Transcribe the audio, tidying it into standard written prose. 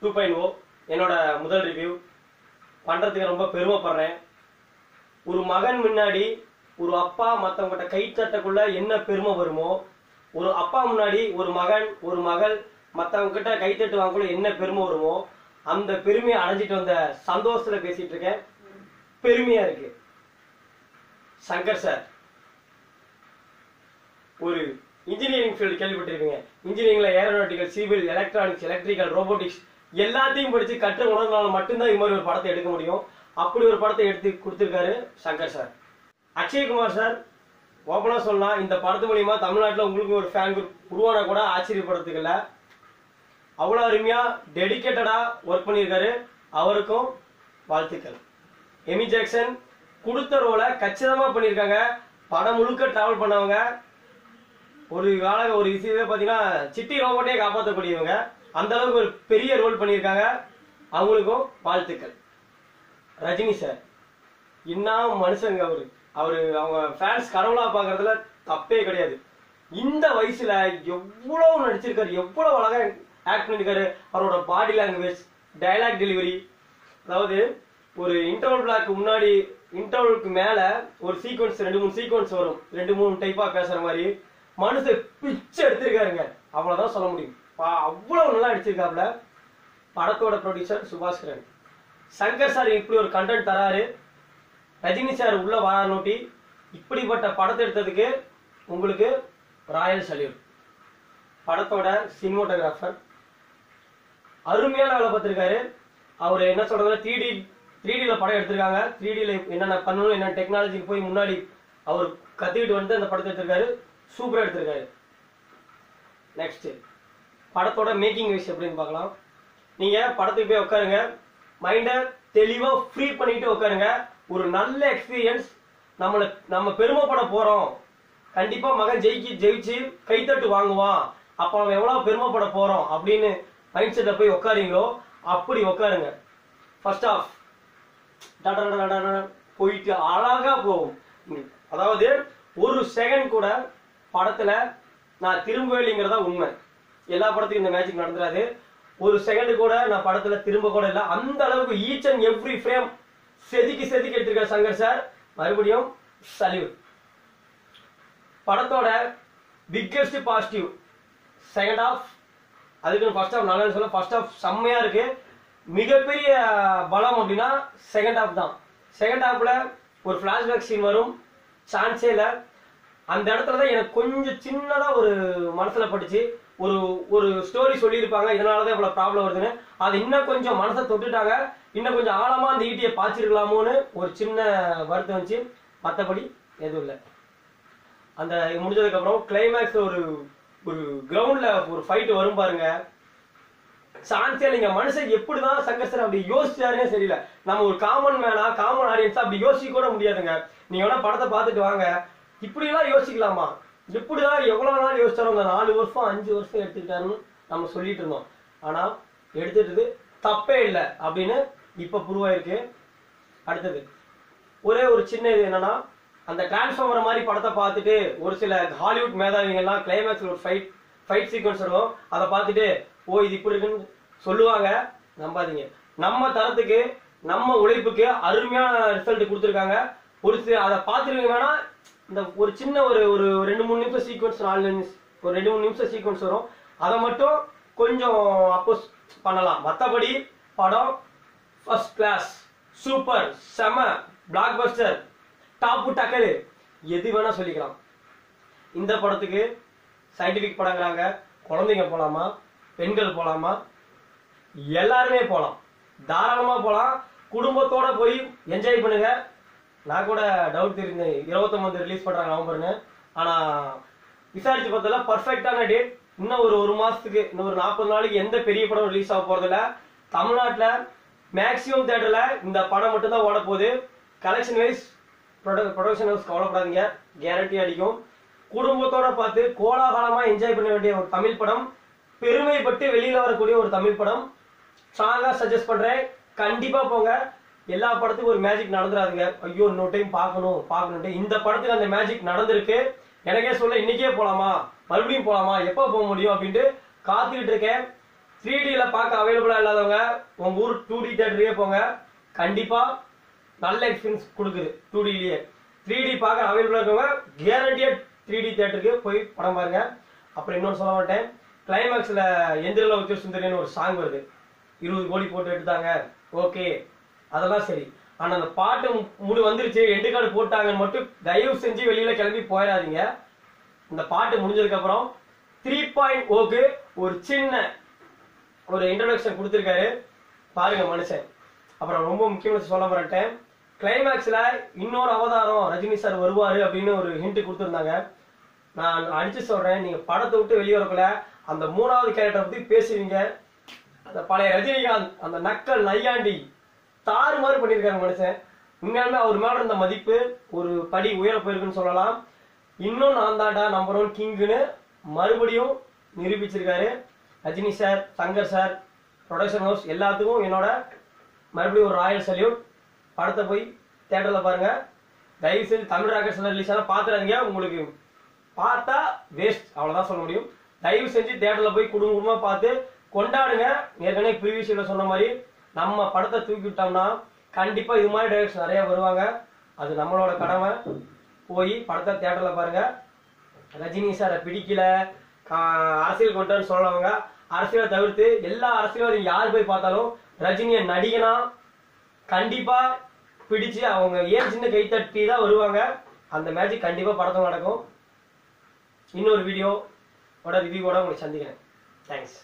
2.0 என்னோட முதல் ரிவ்யூ பண்றதுக்கு ரொம்ப பெருமைப்படுறேன். ஒரு மகன் முன்னாடி ஒரு அப்பா மற்றவங்கிட்ட கை தட்டக்குள்ள என்ன பெருமை வருமோ, ஒரு அப்பா முன்னாடி ஒரு மகன் ஒரு மகள் மற்றவங்க கிட்ட கை தட்டு வாங்கக்குள்ள என்ன பெருமை வருமோ, அந்த பெருமையை அடைஞ்சிட்டு வந்த சந்தோஷத்துல பேசிட்டு இருக்கேன். பெருமையா இருக்கு. சங்கர் சார் ஒரு இன்ஜினியரிங் ஃபீல்டு கேள்விப்பட்டிருக்கீங்க. இன்ஜினியரிங்ல aeronautical, civil, electronics, electrical, robotics எல்லாத்தையும் படிச்சு கற்று உணர்ந்தாலும் மட்டும்தான் இது மாதிரி ஒரு படத்தை எடுக்க முடியும். அப்படி ஒரு படத்தை எடுத்து கொடுத்திருக்காரு சங்கர் சார். அக்ஷய்குமார் சார் ஓப்பனா சொன்னா இந்த படத்து மூலியமா தமிழ்நாட்டில் உங்களுக்கு ஒரு ஃபேன் குரூப் உருவானா கூட ஆச்சரியப்படுறதுக்கு இல்லை. அவ்வளோ அருமையா டெடிக்கேட்டடா ஒர்க் பண்ணியிருக்காரு. அவருக்கும் வாழ்த்துக்கள். எமி ஜாக்சன் கொடுத்த ரோலை கச்சிதமா பண்ணியிருக்காங்க. படம் முழுக்க டிராவல் பண்ணவங்க. ஒரு விஷயத்தை பார்த்தீங்கன்னா சிட்டி ரோபோட்டே காப்பாற்றக்கூடியவங்க. அந்த அளவுக்கு ஒரு பெரிய ரோல் பண்ணியிருக்காங்க. அவங்களுக்கும் வாழ்த்துக்கள். ரஜினி சார் என்ன மனுஷங்க அவங்க ஃபேன்ஸ் கடவுளா பார்க்கறதுல தப்பே கிடையாது. இந்த வயசுல எவ்வளவு நடிச்சிருக்காரு, எவ்வளவு அழகா ஆக்ட் பண்ணிருக்காரு. அவரோட பாடி லாங்குவேஜ், டைலாக் டெலிவரி, அதாவது ஒரு இன்டர்வல் பிளாக்கு முன்னாடி இன்டர்வலுக்கு மேல ஒரு சீக்வன்ஸ் 2-3 சீக்வன்ஸ் வரும். 2-3 டைப்பா பேசுற மாதிரி மனுஷன் பிச்சை எடுத்திருக்காருங்க. அவ்வளவுதான் சொல்ல முடியும். அவ்வளவு நல்லா நடிச்சிருக்காப்ல. படத்தோட ப்ரொடியூசர் சுபாஸ்கரன். சங்கர் சார் இப்படி ஒரு கண்டென்ட் தராரு, ரஜினி சார் உள்ள நோட்டி இப்படிப்பட்ட படத்தை எடுத்ததுக்கு உங்களுக்கு ராயல் சல்யூட். படத்தோட சினிமோட்டோகிராஃபர் அருமையான வேலை பார்த்திருக்காரு. அவர் என்ன சொல்றதுல 3Dல படம் எடுத்திருக்காங்க. 3Dல என்னென்ன பண்ணணும், என்ன டெக்னாலஜிக்கு போய் முன்னாடி அவர் கத்துக்கிட்டு வந்து அந்த படத்தை எடுத்திருக்காரு. சூப்பரா எடுத்திருக்காரு. நெக்ஸ்ட் படத்தோட மேக்கிங் வைஸ் எப்படின்னு பார்க்கலாம். நீங்க படத்துக்கு போய் உட்காருங்க, மைண்டை தெளிவா ஃப்ரீ பண்ணிட்டு உட்காருங்க. ஒரு நல்ல எக்ஸ்பீரியன்ஸ். நம்ம பெருமைப்பட போறோம். கண்டிப்பா மகன் ஜெயிச்சு கைத்தட்டு வாங்குவான். அப்ப அவன் எவ்வளவு பெருமைப்பட போறோம் அப்படின்னு மைண்ட் செட்ல போய் உட்காருங்களோ அப்படி உட்காருங்க. ஃபர்ஸ்ட் ஆஃப் போயிட்டு அழகா போகும். அதாவது ஒரு செகண்ட் கூட படத்துல நான் திரும்பவே இல்லைங்கிறதா உண்மை. எல்லா படத்துக்கும் இந்த மேஜிக் நடந்துடாது. ஒரு செகண்ட் கூட நான் படத்துல திரும்ப கூட இல்லை. அந்த அளவுக்கு ஈச் அண்ட் எவ்ரி ஃப்ரேம் செதுக்கி எடுத்திருக்காரு சங்கர் சார். மறுபடியும் சல்யூட். படத்தோட பிக்கெஸ்ட் பாசிட்டிவ் செகண்ட் ஆஃப். அதுக்கு ஃபர்ஸ்ட் ஆஃப் நல்லா சொல்ல, ஃபர்ஸ்ட் ஆஃப் செம்மையா இருக்கு. மிகப்பெரிய பலம் அப்படின்னா செகண்ட் ஆஃப் தான். செகண்ட் ஆஃப்ல ஒரு பிளாஷ்பேக் சீன் வரும், சான்ஸே இல்லை. அந்த இடத்துல தான் எனக்கு கொஞ்சம் சின்னதா ஒரு மனசுல பட்டுச்சு. ஒரு ஸ்டோரி சொல்லியிருப்பாங்க, இதனாலதான் இவ்வளவு ப்ராப்ளம் வருதுன்னு. அது இன்னும் கொஞ்சம் மனசை தொட்டுட்டாங்க. இன்னும் கொஞ்சம் ஆழமா அந்த ஈட்டியை பாய்ச்சிருக்கலாமோன்னு ஒரு சின்ன வருத்தம் வந்துச்சு. மற்றபடி எதுவும் இல்லை. அந்த முடிஞ்சதுக்கு அப்புறம் கிளைமேக்ஸ் ஒரு கிரவுண்ட்ல ஒரு ஃபைட் வரும் பாருங்க, சான்ஸே இல்லைங்க. மனுஷன் எப்படிதான் சங்கர் சார் அப்படி யோசிச்சாருன்னே தெரியல. நம்ம ஒரு காமன் மேனா, காமன் ஆடியன்ஸா அப்படி யோசிக்க கூட முடியாதுங்க. நீங்க வேணா படத்தை பார்த்துட்டு வாங்க. இப்படி எல்லாம் யோசிக்கலாமா? எப்படிதான் எவ்வளவு நாள் யோசிச்சாலும் அந்த 4 வருஷம் 5 வருஷம் எடுத்துக்கிட்டாருன்னு நம்ம சொல்லிட்டு இருந்தோம். ஆனா எடுத்துட்டு தப்பே இல்லை அப்படின்னு இப்ப புருவாயிருக்கு. அடுத்தது ஒரே ஒரு சின்ன இது என்னன்னா, அந்த டிரான்ஸ்ஃபார்மர் மாதிரி படத்தை பார்த்துட்டு ஒரு சில ஹாலிவுட் மேதாவிங்க எல்லாம் கிளைமேக்ஸ்ல ஒரு ஃபைட் சீக்வன்ஸ் இருக்கும். அதை பார்த்துட்டு ஓ இது இப்படி இருக்குன்னு சொல்லுவாங்க. நம்பாதீங்க. நம்ம தரத்துக்கு நம்ம உழைப்புக்கு அருமையான ரிசல்ட் கொடுத்துருக்காங்க. ஒரு சில அதை பார்த்துருவீங்க. வேணா இந்த ஒரு சின்ன ஒரு 2-3 நிமிஷம் சீக்வன்ஸ், 2-3 நிமிஷம் சீக்வன்ஸ் வரும். அதை மட்டும் கொஞ்சம் அப்போஸ் பண்ணலாம். மற்றபடி படம் ஃபர்ஸ்ட் கிளாஸ், சூப்பர், செம, பிளாக் பஸ்டர், டாப்பு டக்கரு, எது வேணா சொல்லிக்கலாம். இந்த படத்துக்கு சயின்டிபிக் படங்கிறாங்க. குழந்தைங்க போலாமா, பெண்கள் போலாமா, எல்லாருமே போலாம், தாராளமா போலாம். குடும்பத்தோட போய் என்ஜாய் பண்ணுங்க. நான் கூட டவுட் தெரிஞ்சேன் 29 ரிலீஸ் பண்றாங்க நவம்பர்னு. ஆனா விசாரிச்சு பார்த்ததுல பர்ஃபெக்டான டேட். இன்னும் ஒரு மாசத்துக்கு, இன்னும் ஒரு 40 நாளைக்கு எந்த பெரிய படம் ரிலீஸ் ஆக போறதில்ல. தமிழ்நாட்டுல மேக்சிமம் தியேட்டர்ல இந்த படம் மட்டும் தான் ஓட போகுது. கலெக்ஷன் வைஸ் ப்ரொடக்ஷன் ஹவுஸ் கவலைப்படாதீங்க, கேரண்டி அடிக்கும். குடும்பத்தோட பார்த்து கோலாகலமா என்ஜாய் பண்ண வேண்டிய ஒரு தமிழ் படம், பெருமைப்பட்டு வெளியில வரக்கூடிய ஒரு தமிழ் படம். ஸ்ட்ராங்கா சஜஸ்ட் பண்றேன். கண்டிப்பா போங்க. எல்லா படத்துக்கும் ஒரு மேஜிக் நடந்துடாதுங்க. ஐயோ இன்னொரு டைம் பார்க்கணும். இந்த படத்துக்கு அந்த மேஜிக் நடந்திருக்கு. எனக்கே சொல்ல இன்னைக்கே போலாமா, மறுபடியும் போலாமா, எப்ப போக முடியும் அப்படின்ட்டு காத்துக்கிட்டு இருக்கேன். 3Dல பார்க்க அவைலபிளா இல்லாதவங்க உங்க ஊர் 2D தியேட்டருக்கே போங்க. கண்டிப்பா நல்ல எக்ஸ்பீரியன்ஸ் கொடுக்குது 2Dலயே. 3D பார்க்க அவைலபிளா இருக்கவங்க கேரண்டியா 3D தியேட்டருக்கு போய் படம் பாருங்க. அப்புறம் இன்னொன்று சொல்ல மாட்டேன், கிளைமேக்ஸ்ல எந்திரல வச்சு சுந்தரின்னு ஒரு சாங் வருது. 20 கோடி போட்டு எடுத்தாங்க, ஓகே அதெல்லாம் சரி. ஆனா அந்த பாட்டு வந்துருச்சு, எண்டு கார்டு போட்டாங்கன்னு மட்டும் தயவு செஞ்சு வெளியில கிளம்பி போயிடாதீங்க. இந்த பாட்டு முடிஞ்சதுக்கு அப்புறம் 3.0க்கு ஒரு சின்ன ஒரு இன்ட்ரோடக்ஷன் கொடுத்துருக்காரு பாருங்க மனுஷன். அப்புறம் ரொம்ப முக்கியமான சொல்ல மாட்டேன், கிளைமேக்ஸ்ல இன்னொரு அவதாரம் ரஜினி சார் வருவாரு அப்படின்னு ஒரு ஹிண்ட் கொடுத்துருந்தாங்க. நான் அடிச்சு சொல்றேன், நீங்க படத்தை விட்டு வெளியே வரக்குள்ள அந்த 3வது கேரக்டரை பத்தி பேசுவீங்க. அந்த பழைய ரஜினிகாந்த் அந்த நக்கல் நையாண்டி தாறுமாறு பண்ணியிருக்காங்க மனுஷன். உண்மையாலுமே அவர் மேல இருந்த மதிப்பு ஒரு படி உயர போயிருக்குன்னு சொல்லலாம். இன்னும் நான் தாண்டா நம்பர் 1 கிங்னு மறுபடியும் நிரூபிச்சிருக்காரு Rajini sir, Shankar sir, production house எல்லாத்துக்கும் என்னோட மறுபடியும் ஒரு ராயல் சல்யூட். படத்தை போய் தியேட்டர்ல பாருங்க. தயவு செஞ்சு தமிழ் ராக்கெட்ஸ் ரிலீஸ் ஆனா பாத்துறாதீங்க, உங்களுக்கு பார்த்தா வேஸ்ட், அவ்வளவுதான் சொல்ல முடியும். தயவு செஞ்சு தியேட்டர்ல போய் குடும்பமா பார்த்து கொண்டாடுங்க. ஏற்கனவே ப்ரீவியஸ்ல சொன்ன மாதிரி நம்ம படத்தை தூக்கி விட்டோம்னா கண்டிப்பா இது மாதிரி டைரக்டர்ஸ் நிறைய வருவாங்க. அது நம்மளோட கடமை. போய் படத்தை தியேட்டர்ல பாருங்க. ரஜினி சாரை பிடிக்கல, அரசியல் கொண்டான்னு சொல்றவங்க அரசியலை தவிர்த்து எல்லா அரசியல்வாதியும் யார் போய் பார்த்தாலும் ரஜினியை நடிகனா கண்டிப்பா பிடிச்சு அவங்க ஏன் சின்ன கைத்தட்டி தான் வருவாங்க. அந்த மேஜிக் கண்டிப்பா படத்துல நடக்கும். இன்னொரு வீடியோட ரிவ்யூவோட உங்களை சந்திக்கிறேன். தேங்க்ஸ்.